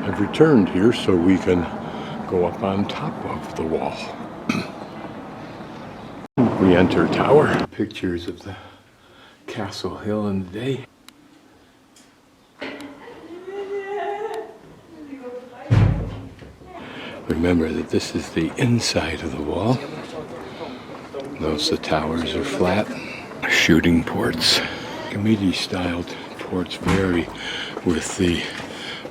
have returned here so we can go up on top of the wall. We enter tower. Pictures of the castle hill in the day. Remember that this is the inside of the wall. Notice the towers are flat. Shooting ports. Committee-styled ports vary with the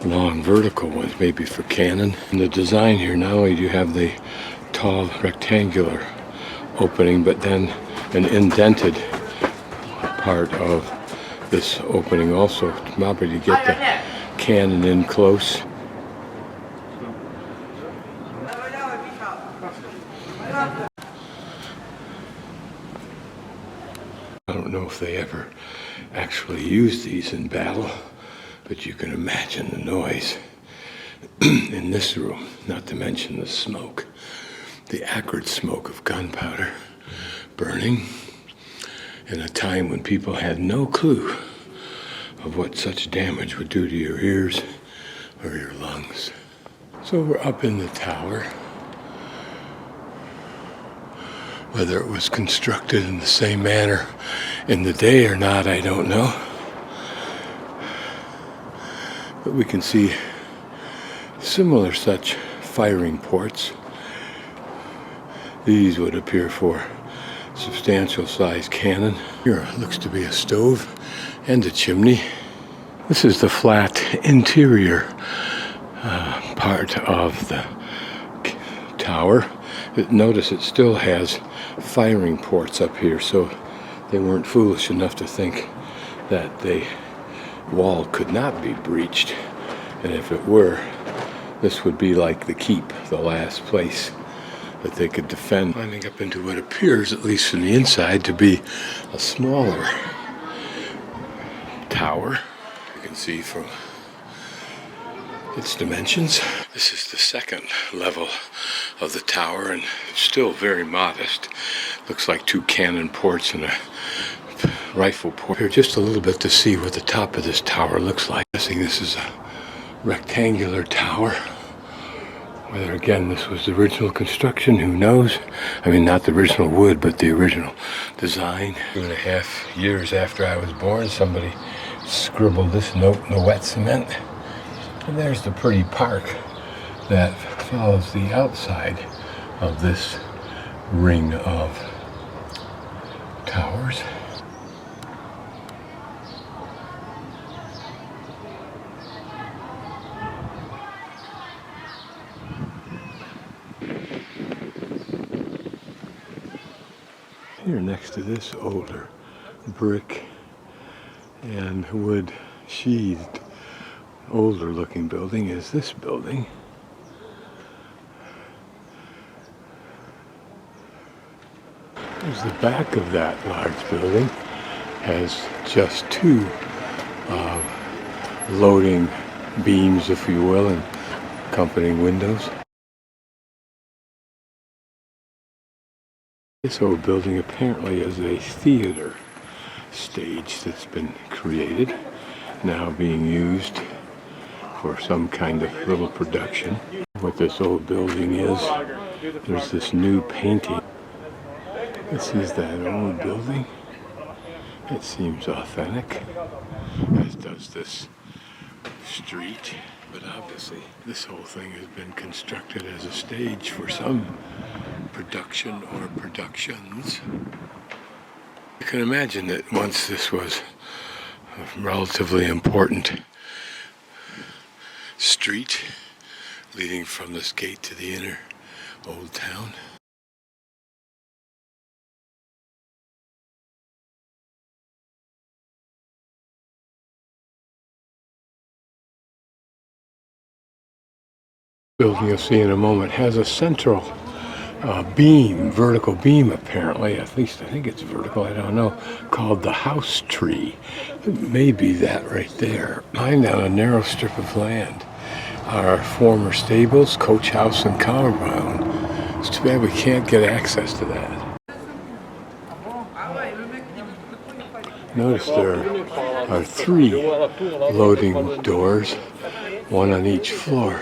long vertical ones, maybe for cannon. In the design here, not only do you have the tall rectangular opening, but then an indented part of this opening also, probably to get the cannon in close. I don't know if they ever actually used these in battle, but you can imagine the noise in this room, not to mention the smoke, the acrid smoke of gunpowder burning in a time when people had no clue of what such damage would do to your ears or your lungs. So we're up in the tower. Whether it was constructed in the same manner in the day or not, I don't know. But we can see similar such firing ports. These would appear for substantial sized cannon. Here looks to be a stove and a chimney. This is the flat interior part of the tower. Notice it still has firing ports up here, so they weren't foolish enough to think that the wall could not be breached. And if it were, this would be like the keep, the last place that they could defend. Climbing up into what appears, at least from the inside, to be a smaller tower. You can see from its dimensions. This is the second level of the tower, and it's still very modest. Looks like two cannon ports and a rifle port. Here just a little bit to see what the top of this tower looks like. I think this is a rectangular tower. Whether again this was the original construction, who knows? I mean, not the original wood, but the original design. 2.5 years after I was born, somebody scribbled this note in the wet cement. And there's the pretty park that follows the outside of this ring of towers. Here next to this older brick and wood sheathed older looking building is this building. There's the back of that large building. Has just two loading beams, if you will, and accompanying windows. This old building apparently is a theater stage that's been created, now being used for some kind of little production. What this old building is, there's this new painting. This is that old building. It seems authentic, as does this street. But obviously, this whole thing has been constructed as a stage for some production or productions. You can imagine that once this was a relatively important street leading from this gate to the inner old town. Building you'll see in a moment has a central beam, vertical beam apparently, at least I think it's vertical, I don't know, called the house tree. It may be that right there. Behind on a narrow strip of land are former stables, coach house, and compound. It's too bad we can't get access to that. Notice there are are 3 loading doors, one on each floor.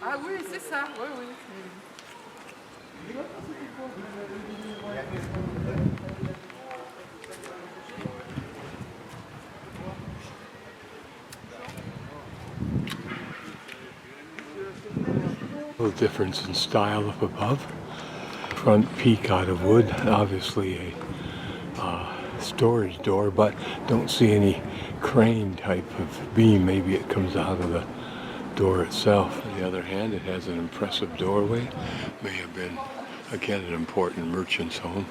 Ah oui, c'est ça, oui, oui. A little difference in style up above. Front peak out of wood, obviously a storage door, but don't see any crane type of beam. Maybe it comes out of the door itself. On the other hand, it has an impressive doorway. May have been, again, an important merchant's home.